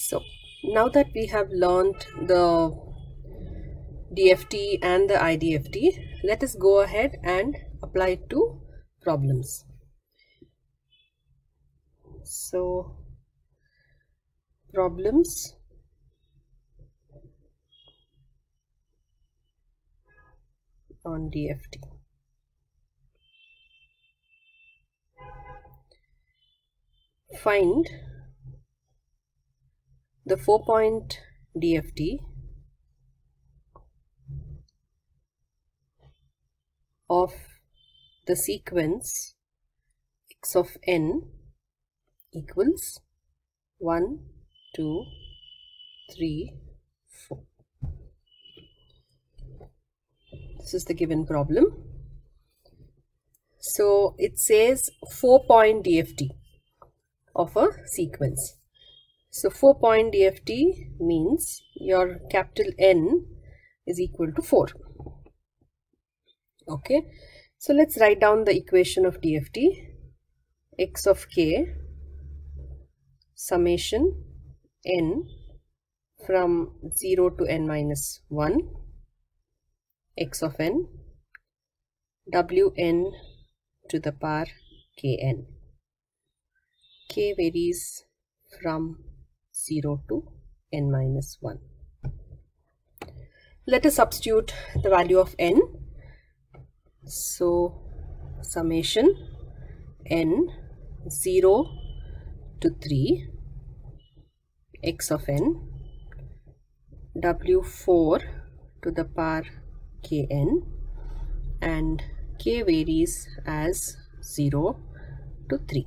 So now that we have learned the DFT and the IDFT, let us go ahead and apply it to problems. So problems on DFT. Find the 4-point DFT of the sequence x of n equals 1, 2, 3, 4. This is the given problem. So it says 4-point DFT of a sequence. So 4-point DFT means your capital N is equal to 4. Okay, so let's write down the equation of DFT. X of k summation n from 0 to n minus 1 x of n wn to the power kn. K varies from 0 to n minus 1. Let us substitute the value of n. So summation n 0 to 3 x of n w4 to the power kn, and k varies as 0 to 3.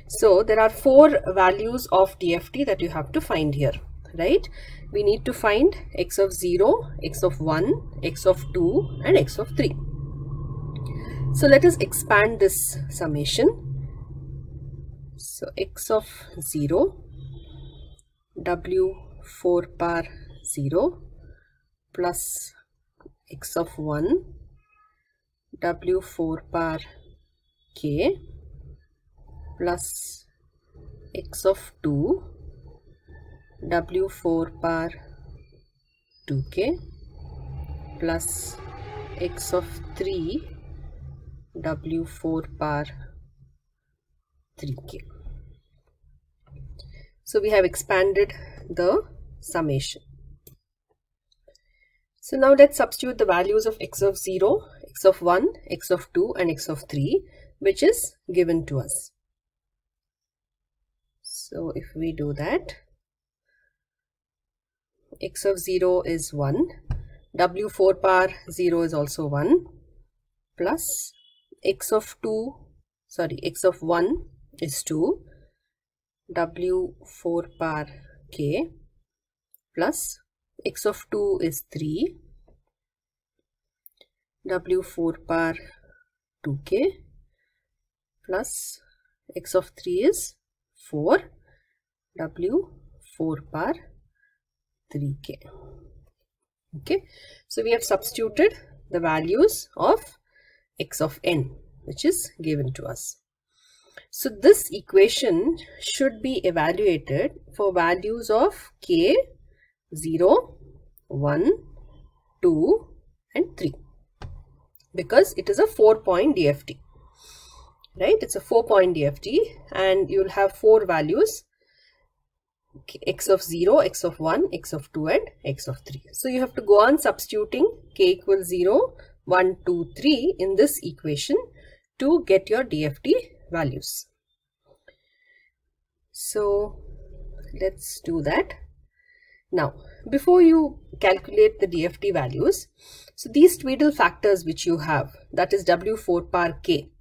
So there are 4 values of DFT that you have to find here, right? We need to find x of 0, x of 1, x of 2 and x of 3. So let us expand this summation. So x of 0 w4 power 0 plus x of 1 w4 power k plus x of 2 w4 power 2k plus x of 3 w4 power 3k. So we have expanded the summation. So now let's substitute the values of x of 0, x of 1, x of 2 and x of 3, which is given to us. So if we do that, x of 0 is 1, w4 power 0 is also 1, plus x of 1 is 2, w4 power k plus x of 2 is 3, w4 power 2k plus x of 3 is 4, w4 power 3k. Okay, so we have substituted the values of x of n, which is given to us. So this equation should be evaluated for values of k, 0, 1, 2 and 3, because it is a 4-point DFT, right? It's a 4-point DFT and you will have 4 values: x of 0, x of 1, x of 2 and x of 3. So you have to go on substituting k equals 0, 1, 2, 3 in this equation to get your DFT values. So let's do that. Now, before you calculate the DFT values, so these Tweedle factors which you have, that is w4 power k,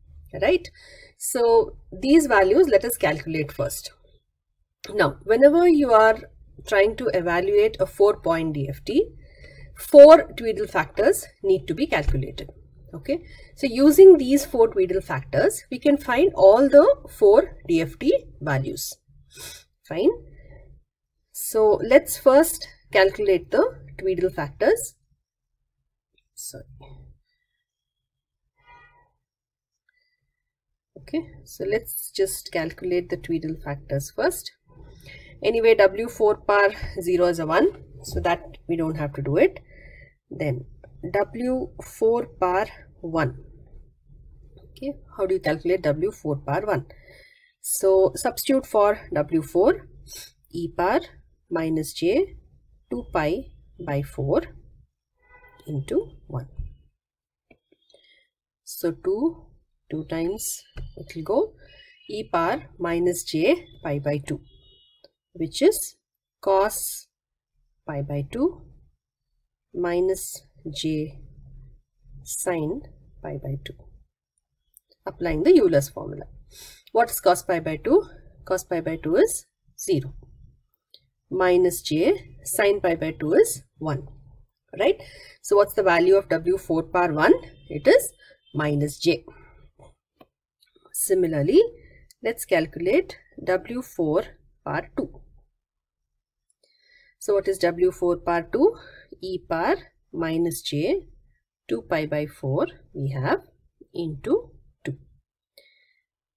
right? So these values let us calculate first. Now, whenever you are trying to evaluate a 4-point DFT, 4 Tweedle factors need to be calculated. Okay, so using these 4 Tweedle factors, we can find all the 4 DFT values. Fine. So let's first calculate the Tweedle factors. Sorry. Okay, so let's just calculate the Tweedle factors first. Anyway, W4 power 0 is a 1, so that we don't have to do it. Then W4 power 1. Okay, how do you calculate W4 power 1? So substitute for W4, e power minus j 2 pi by 4 into 1. So 2 times it will go e power minus j pi by 2, which is cos pi by 2 minus j sin pi by 2. Applying the Euler's formula. What is cos pi by 2? Cos pi by 2 is 0. Minus j sin pi by 2 is 1. Right? So what's the value of W4 power 1? It is minus j. Similarly, let's calculate W4 power 2. So what is W4 power 2? E power minus j 2 pi by 4 we have into 2.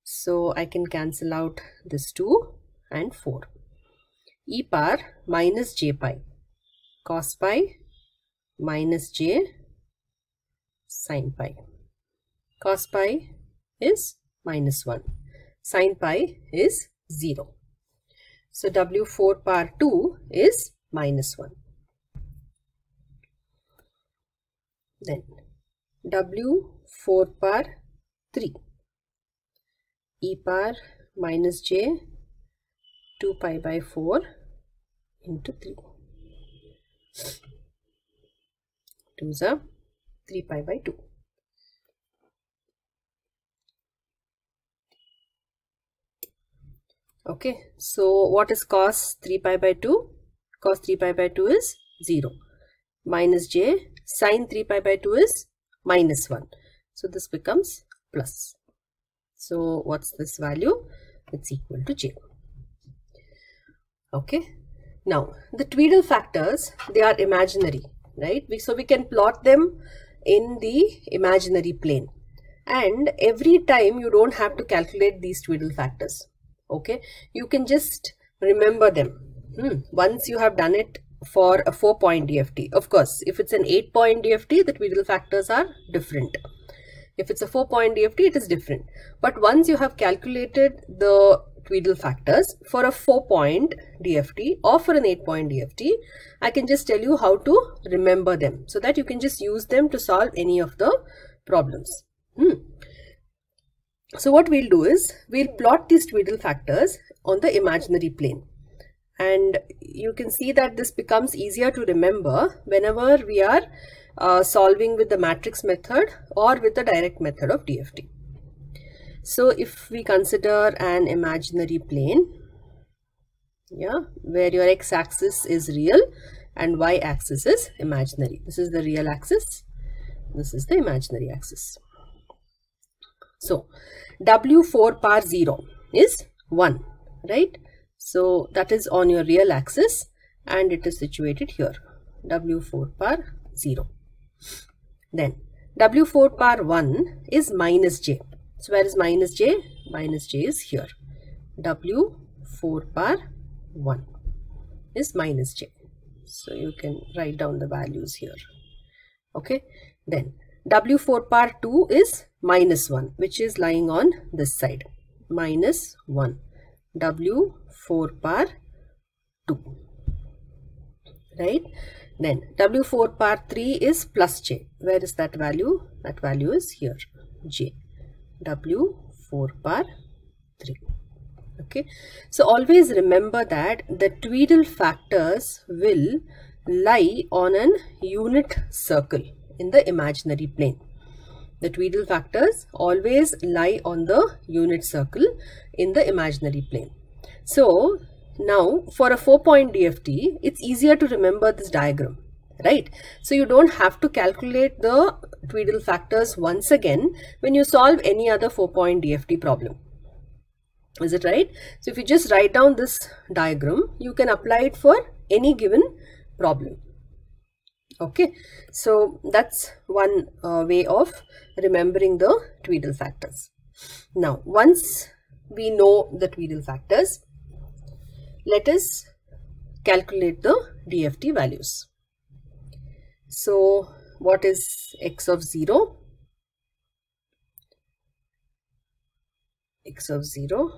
So I can cancel out this 2 and 4. E power minus j pi, cos pi minus j sin pi. Cos pi is minus 1, sin pi is 0. So W4 power 2 is minus 1. Then W4 power 3, e power minus j 2 pi by 4 into 3. 2 is 3 pi by 2. Okay, so what is cos 3 pi by 2? Cos 3 pi by 2 is 0. Minus j sin 3 pi by 2 is minus 1. So this becomes plus. So what's this value? It's equal to j. Okay. Now the Tweedle factors, they are imaginary, right? So we can plot them in the imaginary plane. And every time you don't have to calculate these Tweedle factors. Okay, you can just remember them. Once you have done it for a 4-point DFT. Of course, if it's an 8-point DFT, the Tweedle factors are different. If it's a 4-point DFT, it is different. But once you have calculated the Tweedle factors for a 4-point DFT or for an 8-point DFT, I can just tell you how to remember them so that you can just use them to solve any of the problems. So what we'll do is, we'll plot these Tweedle factors on the imaginary plane. And you can see that this becomes easier to remember whenever we are solving with the matrix method or with the direct method of DFT. So if we consider an imaginary plane, where your x-axis is real and y-axis is imaginary. This is the real axis. This is the imaginary axis. So W4 power 0 is 1, right? So that is on your real axis and it is situated here, W4 power 0. Then W4 power 1 is minus j. So where is minus j? Minus j is here. W4 power 1 is minus j. So you can write down the values here. Okay. Then W4 power 2 is minus 1, which is lying on this side. Minus 1. W4 power 2. Right. Then W4 power 3 is plus j. Where is that value? That value is here. J. W4 power 3. Okay. So always remember that the Tweedle factors will lie on an unit circle in the imaginary plane. The Tweedle factors always lie on the unit circle in the imaginary plane. So now for a 4-point DFT, it's easier to remember this diagram, right? So you don't have to calculate the Tweedle factors once again when you solve any other 4-point DFT problem. Is it right? So if you just write down this diagram, you can apply it for any given problem. Okay, so that's one way of remembering the Tweedle factors. Now, once we know the Tweedle factors, let us calculate the DFT values. So what is x of 0? X of 0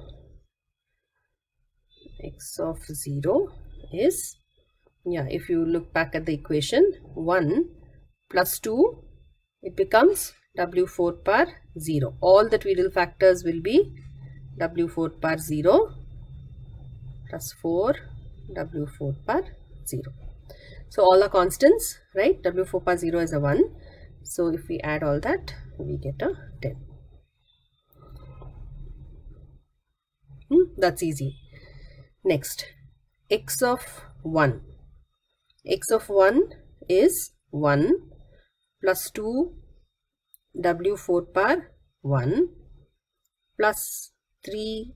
is, if you look back at the equation, 1 plus 2, it becomes W4 par 0. All the Tweedle factors will be W4 par 0 plus 4 W4 par 0. So all are constants, right? W4 par 0 is a 1. So if we add all that, we get a 10. That's easy. Next, x of 1. X of 1 is 1 plus 2 W4 par 1 plus 3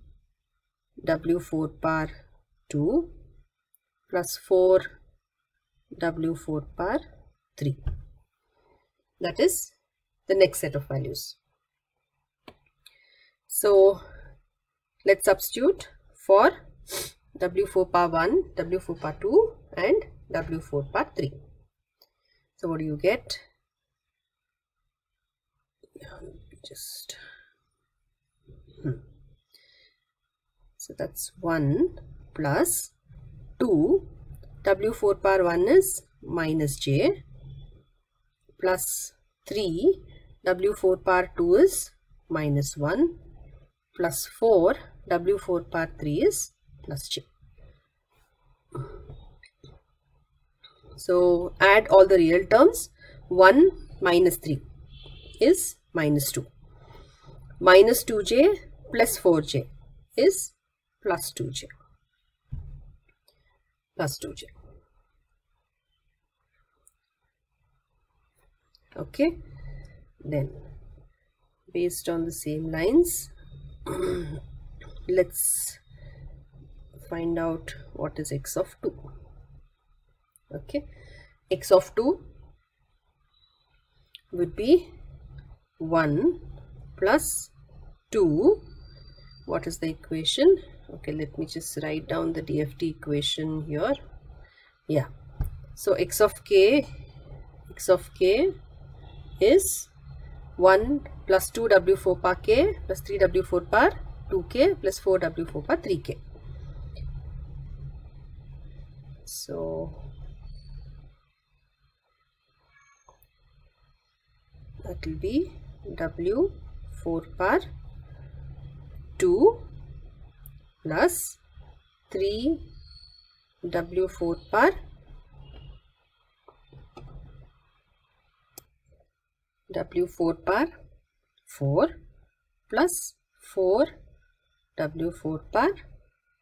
W4 par 2 plus 4 W4 par 3. That is the next set of values. So let's substitute for W4 par 1, W4 par 2 and W4 par 3. So what do you get? So that's 1 plus 2. W4 par 1 is minus j plus 3. W4 par 2 is minus 1 plus 4. W4 par 3 is plus j. So add all the real terms. 1 minus 3 is minus 2. Minus 2j plus 4j is plus 2j. Plus 2j. Okay. Then based on the same lines, let's find out what is x of 2. Okay, x of 2 would be 1 plus 2. What is the equation? Okay, let me just write down the DFT equation here. Yeah, so x of k is 1 plus 2 W4 par k plus 3 W4 par 2k plus 4 W4 par 3k. So that will be W4 par 2 plus 3 W4 par 4 plus 4 W4 par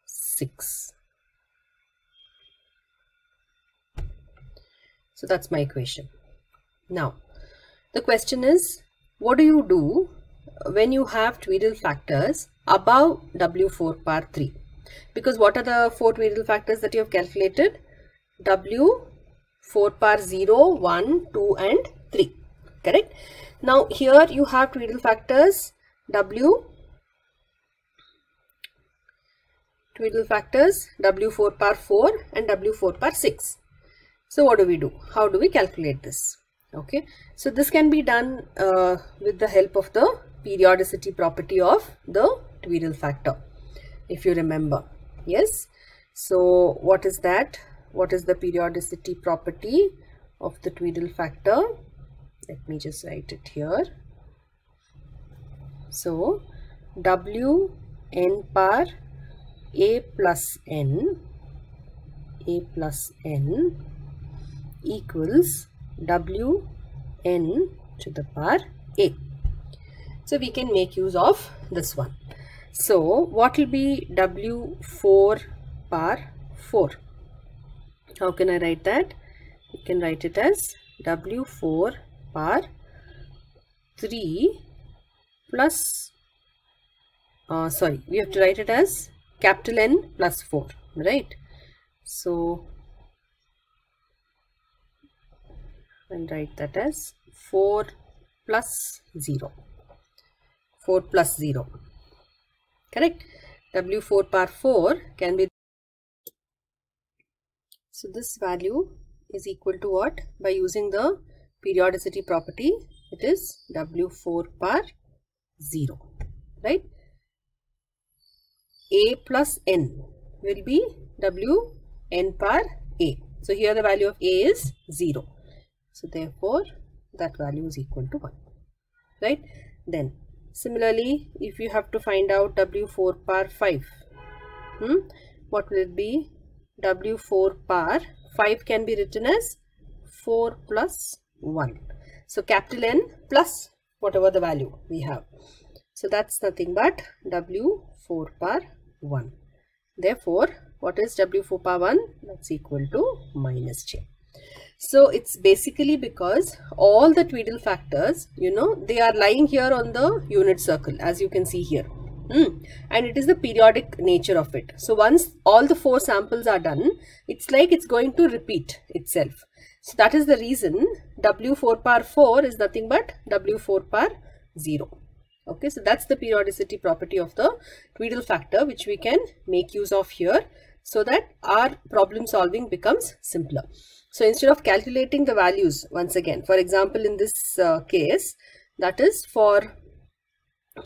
6. So that's my equation. Now the question is, what do you do when you have Tweedle factors above W4 par 3? Because what are the 4 Tweedle factors that you have calculated? W4 par 0, 1, 2 and 3. Correct? Now here you have Tweedle factors W4 par 4 and W4 par 6. So what do we do? How do we calculate this? Okay, so this can be done with the help of the periodicity property of the Tweedle factor, if you remember. Yes, so what is that? What is the periodicity property of the Tweedle factor? Let me just write it here. So Wn par a plus n equals Wn to the power a. So we can make use of this one. So what will be W4 par 4? How can I write that? You can write it as W4 par 3 plus, we have to write it as capital N plus 4, right? So I'll write that as 4 plus 0. 4 plus 0. Correct? W4 par 4 can be So this value is equal to what? By using the periodicity property, it is W4 par 0, right? A plus N will be Wn par A. So here the value of A is 0. So therefore that value is equal to 1, right? Then similarly, if you have to find out W4 par 5, what will it be? W4 par 5 can be written as 4 plus 1. So capital N plus whatever the value we have. So that's nothing but W4 par 1. Therefore, what is W4 par 1? That's equal to minus J. So it's basically because all the Tweedle factors, they are lying here on the unit circle, as you can see here. And it is the periodic nature of it. So once all the 4 samples are done, it's like it's going to repeat itself. So that is the reason W4 par 4 is nothing but W4 par 0. Okay, so that's the periodicity property of the Tweedle factor, which we can make use of here so that our problem solving becomes simpler. So instead of calculating the values once again, for example, in this case, that is for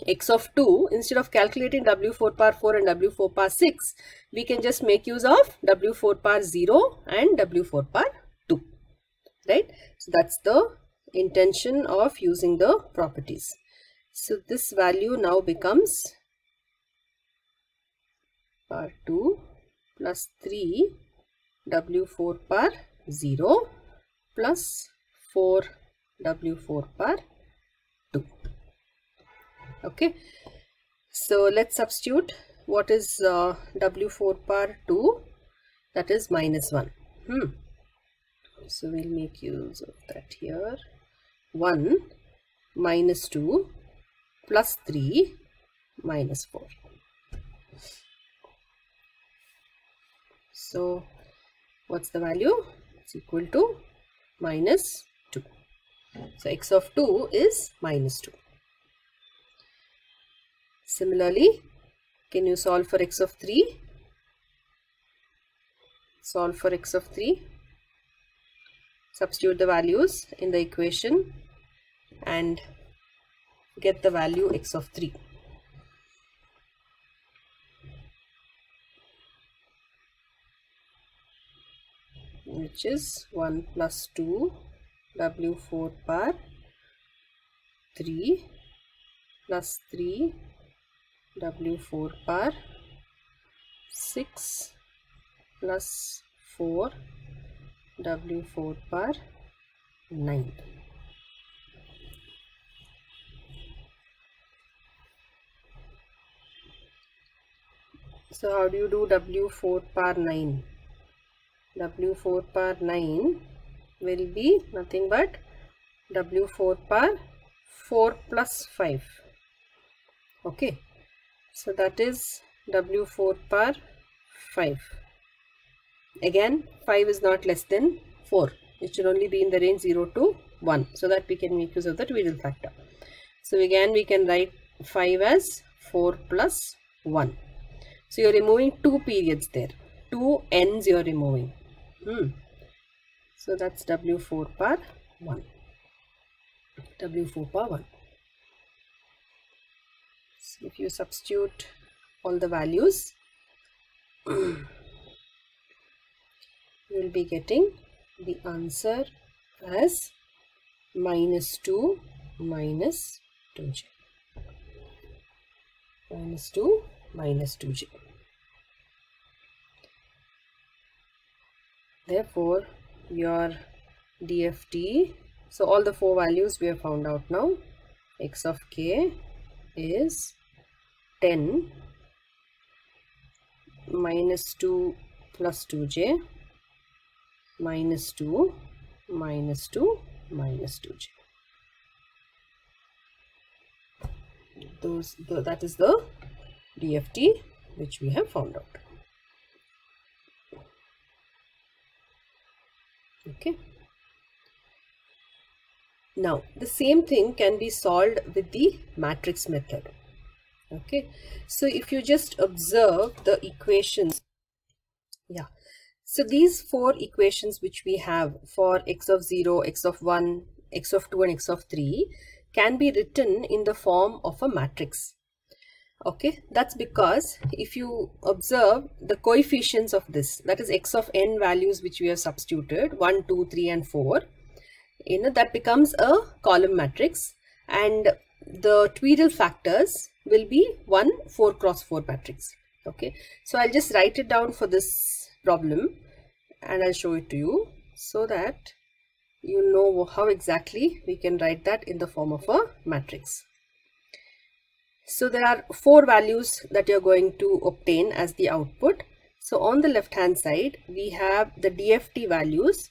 x of 2, instead of calculating W4 par 4 and W4 par 6, we can just make use of W4 par 0 and W4 par 2, right? So that's the intention of using the properties. So this value now becomes par 2 plus 3 W4 par 0 plus 4 W4 par 2. Okay, so let's substitute. What is W4 par 2? That is minus 1. So we'll make use of that here. 1 minus 2 plus 3 minus 4. So what's the value? It's equal to minus 2. So x of 2 is minus 2. Similarly, can you solve for x of 3? Solve for x of 3. Substitute the values in the equation and get the value x of 3. Which is 1 plus 2 W4 par 3 plus 3 W4 par 6 plus 4 W4 par 9. So how do you do W4 par 9? W4 par 9 will be nothing but W4 par 4 plus 5. Okay, so that is W4 par 5. Again, 5 is not less than 4. It should only be in the range 0 to 1, so that we can make use of the Tweedle factor. So again, we can write 5 as 4 plus 1. So you're removing 2 periods there. 2 n's you're removing. So that's W4 par 1. W4 par 1. So if you substitute all the values, you will be getting the answer as minus 2 minus 2j. Minus 2 minus 2j. Therefore, your DFT, so all the 4 values we have found out now. X of k is 10 minus 2 plus 2j minus 2 minus 2 minus 2j. That is the DFT which we have found out. Okay. Now the same thing can be solved with the matrix method. Okay, so if you just observe the equations, So these four equations which we have for x of 0, x of 1, x of 2 and x of 3 can be written in the form of a matrix. Okay, that's because if you observe the coefficients of this, that is x of n values which we have substituted 1, 2, 3 and 4, that becomes a column matrix, and the Tweedle factors will be 1 4 cross 4 matrix. Okay, so I'll just write it down for this problem and I'll show it to you so that you know how exactly we can write that in the form of a matrix. So there are four values that you're going to obtain as the output. So on the left hand side we have the DFT values,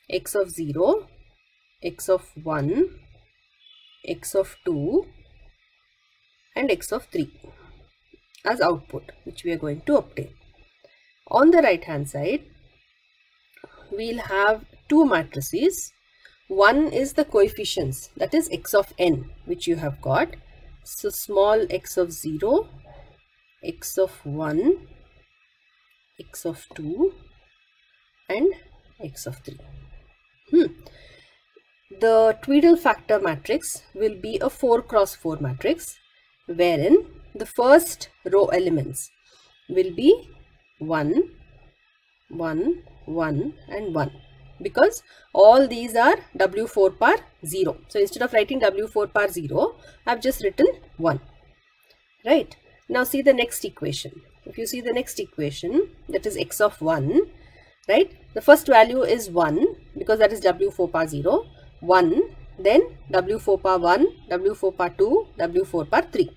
x of 0, x of 1, x of 2 and x of 3 as output, which we are going to obtain. On the right hand side we'll have two matrices. One is the coefficients, that is x of n, which you have got. So small x of 0, x of 1, x of 2 and x of 3. The Tweedle factor matrix will be a 4 cross 4 matrix, wherein the first row elements will be 1, 1, 1 and 1, because all these are W4 par 0. So instead of writing W4 par 0, I have just written 1. Right. Now see the next equation. If you see the next equation, that is x of 1, right? The first value is 1 because that is W4 par 0. 1, then W4 par 1, W4 par 2, W4 par 3.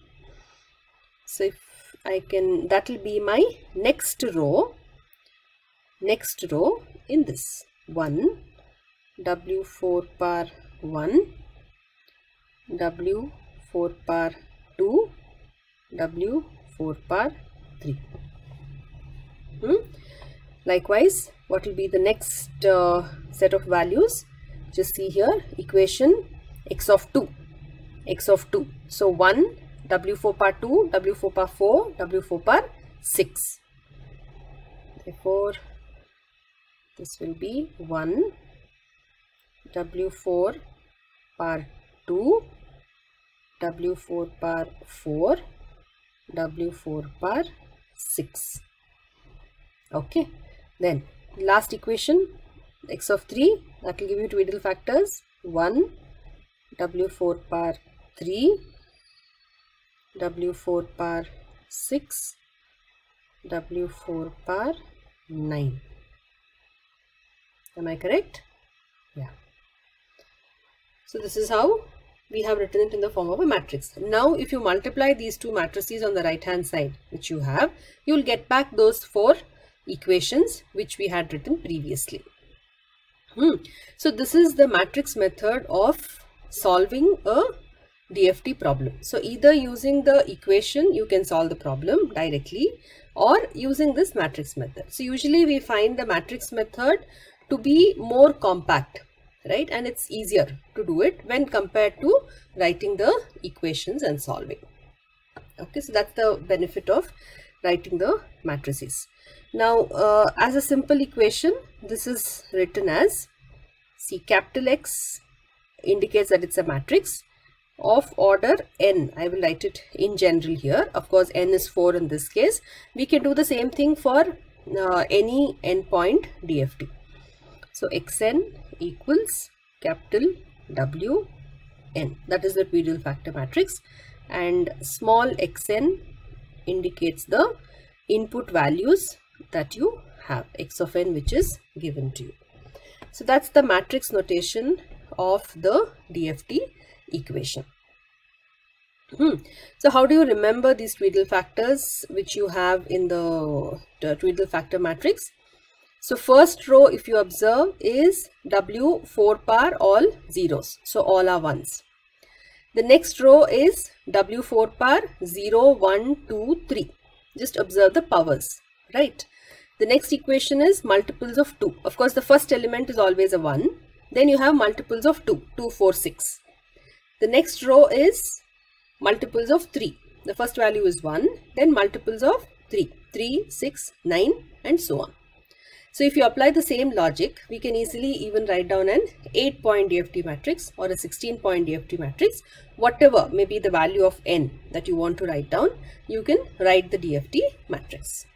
So if I can, that will be my next row in this 1, W4 par 1, W4 par 2, W4 par 3. Likewise, what will be the next set of values? Just see here, equation x of 2. So 1, W4 par 2, W4 par 4, W4 par 6. Therefore, this will be 1, W4 par 2, W4 par 4, W4 par 6. Okay, then last equation, x of 3, that will give you Tweedle factors 1, W4 par 3, W4 par 6, W4 par 9. Am I correct? Yeah. So this is how we have written it in the form of a matrix. Now if you multiply these two matrices on the right hand side, which you have, you will get back those four equations which we had written previously. So this is the matrix method of solving a DFT problem. So either using the equation you can solve the problem directly, or using this matrix method. So usually we find the matrix method to be more compact, right? And it's easier to do it when compared to writing the equations and solving. Okay, so that's the benefit of writing the matrices. Now, as a simple equation, this is written as, see, capital X indicates that it's a matrix of order n. I will write it in general here. Of course, n is 4 in this case. We can do the same thing for any endpoint DFT. So xn equals capital W n. That is the Tweedle factor matrix, and small xn indicates the input values that you have, x of n, which is given to you. So that's the matrix notation of the DFT equation. So how do you remember these Tweedle factors which you have in the Tweedle factor matrix? So first row, if you observe, is W4 par all zeros. So all are ones. The next row is W4 par 0, 1, 2, 3. Just observe the powers, right? The next equation is multiples of 2. Of course, the first element is always a 1. Then you have multiples of 2, 2, 4, 6. The next row is multiples of 3. The first value is 1. Then multiples of 3, 3, 6, 9 and so on. So if you apply the same logic, we can easily even write down an 8-point DFT matrix or a 16-point DFT matrix. Whatever may be the value of n that you want to write down, you can write the DFT matrix,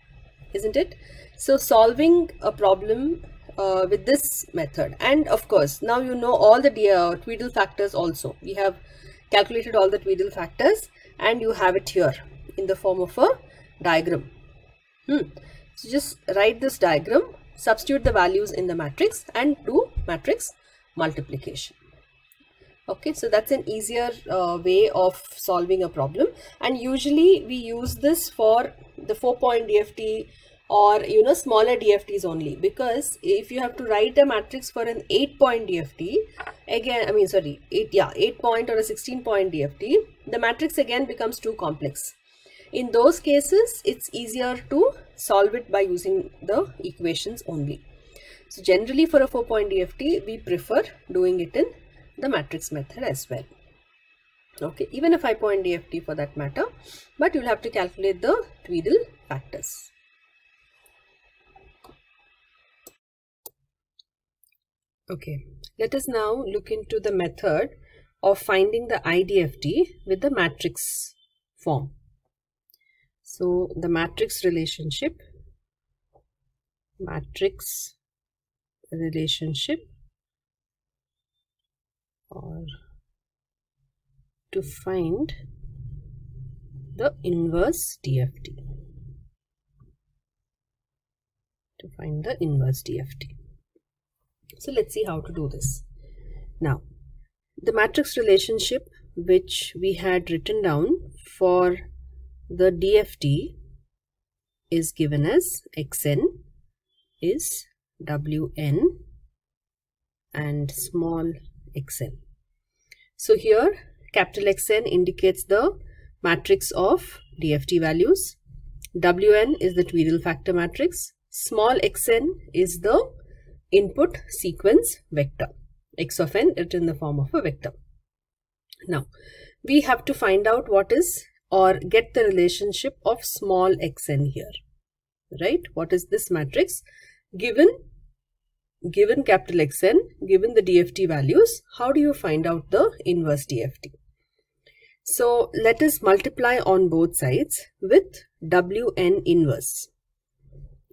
isn't it? So solving a problem with this method, and of course now you know all the Tweedle factors also. We have calculated all the Tweedle factors and you have it here in the form of a diagram. So just write this diagram, substitute the values in the matrix and do matrix multiplication. Okay, so that's an easier way of solving a problem, and usually we use this for the 4-point DFT or smaller DFTs only, because if you have to write a matrix for an 8-point DFT, again 8-point or a 16-point DFT, the matrix again becomes too complex. In those cases, it's easier to solve it by using the equations only. So generally for a 4-point DFT, we prefer doing it in the matrix method as well. Okay, even a 5-point DFT for that matter, but you'll have to calculate the Tweedle factors. Okay, let us now look into the method of finding the IDFT with the matrix form. So the matrix relationship or to find the inverse DFT. So let's see how to do this. Now, the matrix relationship which we had written down for the DFT is given as xn is wn and small xn. So here capital Xn indicates the matrix of DFT values, wn is the Tweedle factor matrix, small xn is the input sequence vector, x of n written in the form of a vector. Now we have to find out what is or get the relationship of small xn here, right? What is this matrix? Given capital Xn, given the DFT values, how do you find out the inverse DFT? So let us multiply on both sides with Wn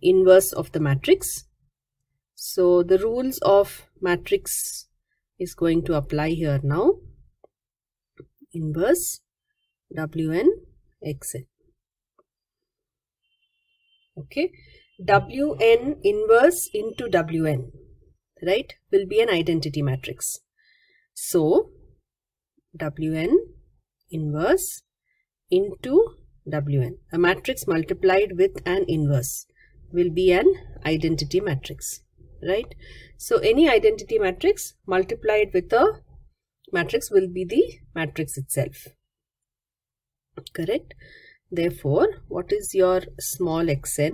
inverse of the matrix. So the rules of matrix is going to apply here now. Inverse Wn xn. Okay, Wn inverse into Wn, right, will be an identity matrix. So Wn inverse into Wn, a matrix multiplied with an inverse, will be an identity matrix, right? So any identity matrix multiplied with a matrix will be the matrix itself. Correct? Therefore, what is your small xn?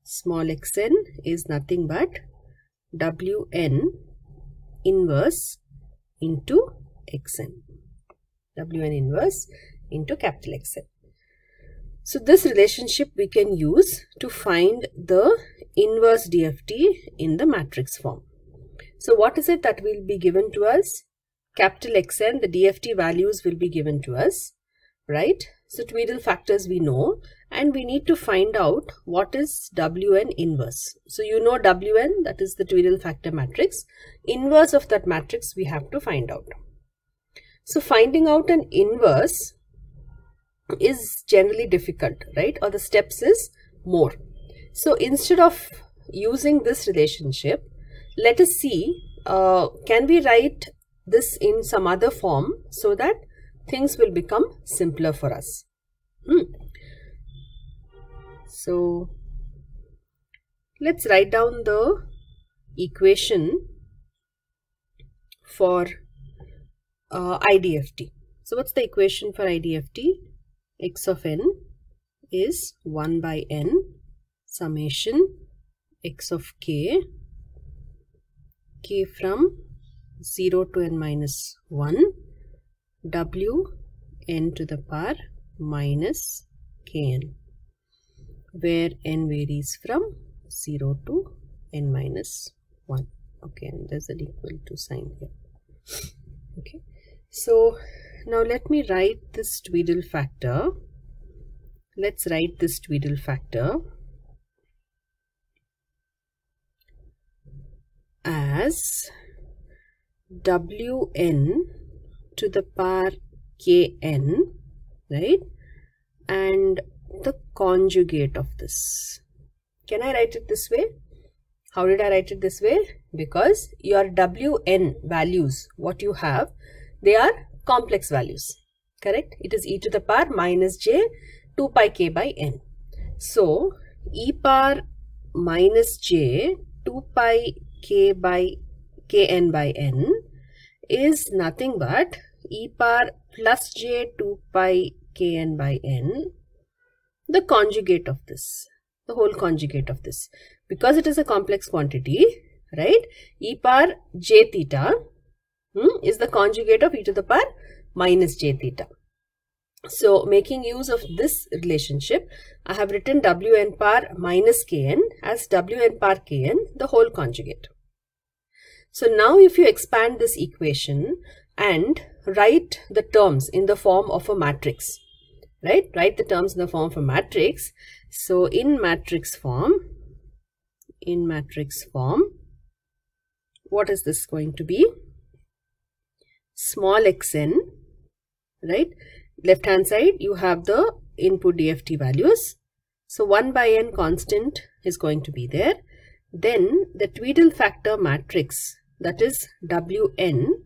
Small xn is nothing but Wn inverse into xn. Wn inverse into capital Xn. So this relationship we can use to find the inverse DFT in the matrix form. So what is it that will be given to us? Capital Xn, the DFT values will be given to us, right? So Tweedle factors we know, and we need to find out what is Wn inverse. So you know Wn, that is the Tweedle factor matrix. Inverse of that matrix we have to find out. So finding out an inverse is generally difficult, right? Or the steps is more. So instead of using this relationship, let us see, can we write this in some other form so that things will become simpler for us. So let's write down the equation for IDFT. So what's the equation for IDFT? X of n is 1 by n summation x of k from 0 to n minus 1 w n to the power minus kn, where n varies from 0 to n minus 1. Okay, and there's an equal to sign here. Okay, so now let me write this Tweedle factor. Let's write this Tweedle factor as Wn to the power kn, right, and the conjugate of this. Can I write it this way? How did I write it this way? Because your Wn values, what you have, they are complex values, correct? It is e to the power minus j 2 pi k by n. So e power minus j 2 pi k by kn by n is nothing but e power plus j 2 pi kn by n, the conjugate of this, the whole conjugate of this. Because it is a complex quantity, right, e power j theta is the conjugate of e to the power minus j theta. So making use of this relationship, I have written Wn power minus kn as Wn power kn, the whole conjugate. So now if you expand this equation and write the terms in the form of a matrix, right, write the terms in the form of a matrix. So in matrix form, what is this going to be? Small xn, right, left hand side you have the input DFT values. So 1 by n constant is going to be there. Then the Tweedle factor matrix, that is Wn,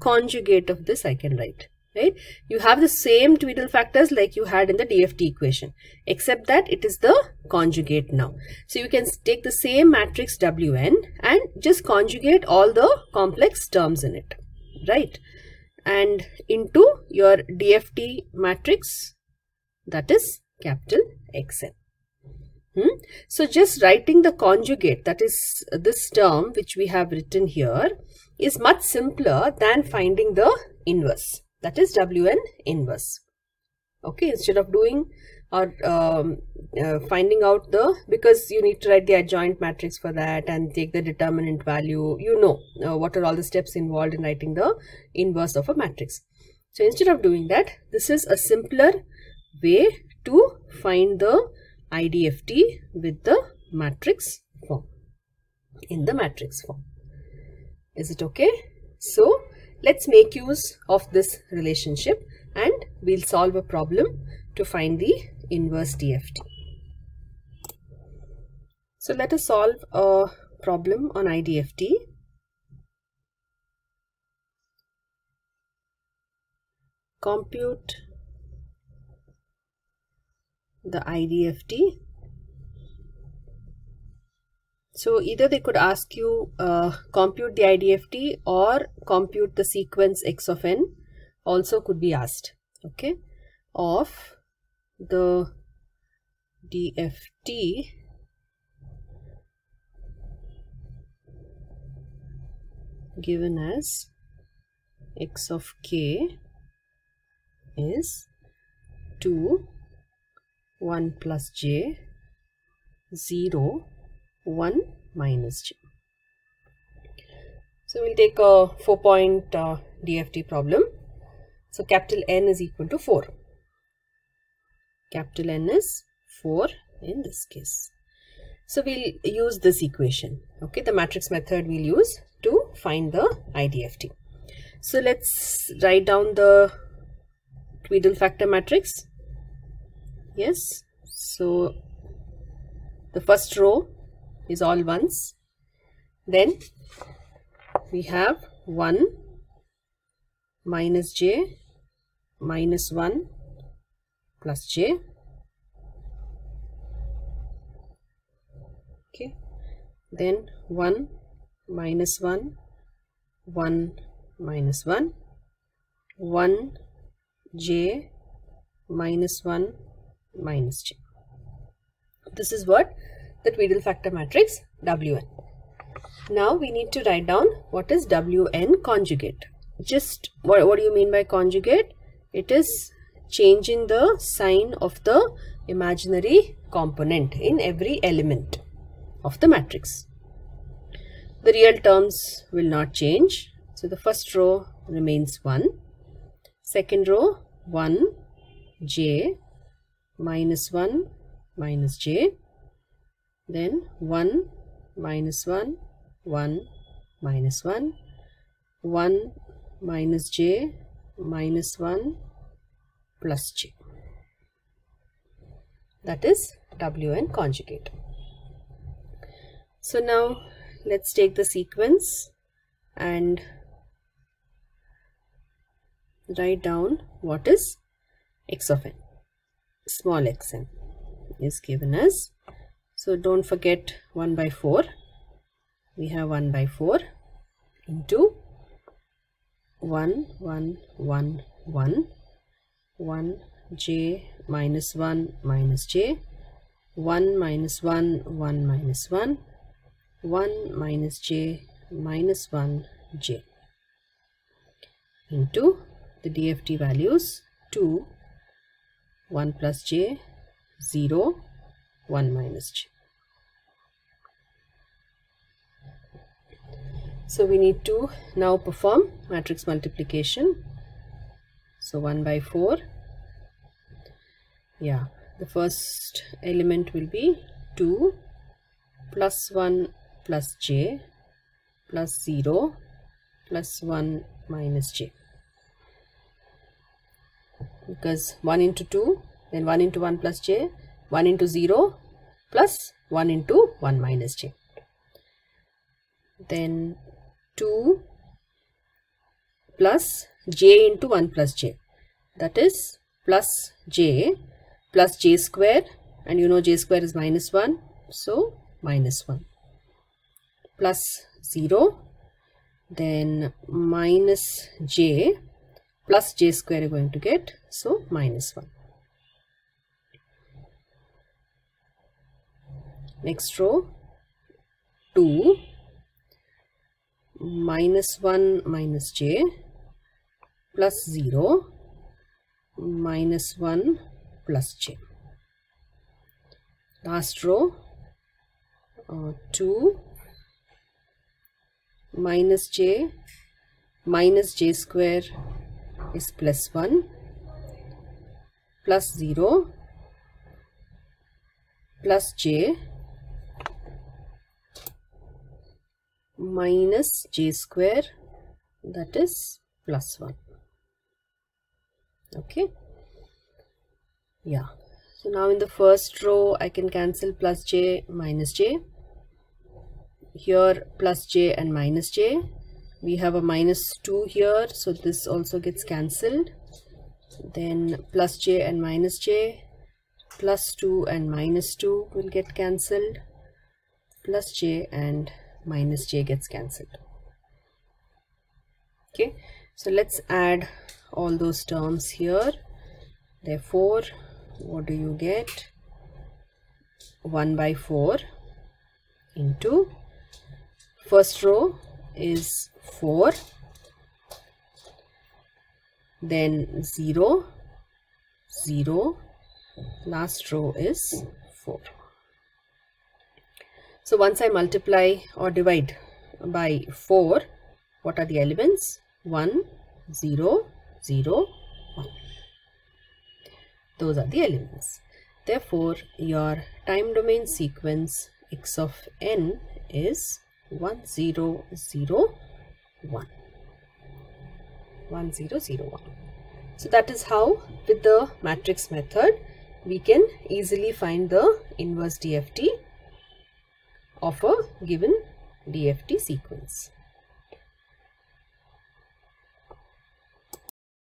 conjugate of this I can write, right? You have the same Tweedle factors like you had in the DFT equation, except that it is the conjugate now. So you can take the same matrix Wn and just conjugate all the complex terms in it, right? And into your DFT matrix, that is capital Xn. So just writing the conjugate, that is this term which we have written here, is much simpler than finding the inverse, that is Wn inverse. Okay, instead of doing or finding out the, because you need to write the adjoint matrix for that and take the determinant value, you know what are all the steps involved in writing the inverse of a matrix. So instead of doing that, this is a simpler way to find the IDFT with the matrix form, in the matrix form. Is it okay? So let's make use of this relationship and we'll solve a problem to find the inverse DFT. So let us solve a problem on IDFT. Compute the IDFT. So either they could ask you compute the IDFT or compute the sequence x of n, also could be asked, okay, of the DFT given as x of k is 2, 1 plus j, 0, 1 minus j. So we'll take a 4-point DFT problem. So capital N is equal to 4. Capital N is 4 in this case. So we'll use this equation. Okay, the matrix method we'll use to find the IDFT. So let's write down the Tweedle factor matrix. Yes, so the first row is all ones. Then we have 1 minus j minus 1 plus j. Okay, then 1 minus 1, 1 minus 1, 1 j minus 1 minus j. This is what the Tweedle factor matrix Wn. Now we need to write down what is Wn conjugate. Just what do you mean by conjugate? It is changing the sign of the imaginary component in every element. of the matrix. The real terms will not change. So the first row remains 1. Second row 1 j minus 1 minus j. Then 1 minus 1 1 minus 1 1 minus j minus 1 plus j. That is Wn conjugate. So now let's take the sequence and write down what is x of n. Small xn is given as, so don't forget 1 by 4. We have 1 by 4 into 1 1 1 1 1 j minus 1 minus j 1 minus 1 1 minus 1 1 minus j minus 1 j into the DFT values 2 1 plus j 0 1 minus j. So we need to now perform matrix multiplication. So 1 by 4, yeah, the first element will be 2 plus 1 plus j plus 0 plus 1 minus j, because 1 into 2, then 1 into 1 plus j, 1 into 0 plus 1 into 1 minus j, then 2 plus j into 1 plus j, that is plus j square, and you know j square is minus 1, so minus 1, plus 0, then minus j plus j square you're going to get, so minus 1. Next row 2 minus 1 minus j plus 0 minus 1 plus j. Last row 2 minus j square is plus 1 plus 0 plus j minus j square, that is plus 1. Okay, yeah, so now in the first row I can cancel plus j minus j. Here plus j and minus j, we have a minus 2 here, so this also gets cancelled. Then plus j and minus j, plus 2 and minus 2 will get cancelled, plus j and minus j gets cancelled. Okay, so let's add all those terms here. Therefore, what do you get? 1 by 4 into, first row is 4, then 0 0, last row is 4. So once I multiply or divide by 4, what are the elements? 1 0 0 1. Those are the elements. Therefore, your time domain sequence x of n is 1 0 0 1. 1 0 0 1. So that is how, with the matrix method, we can easily find the inverse DFT of a given DFT sequence.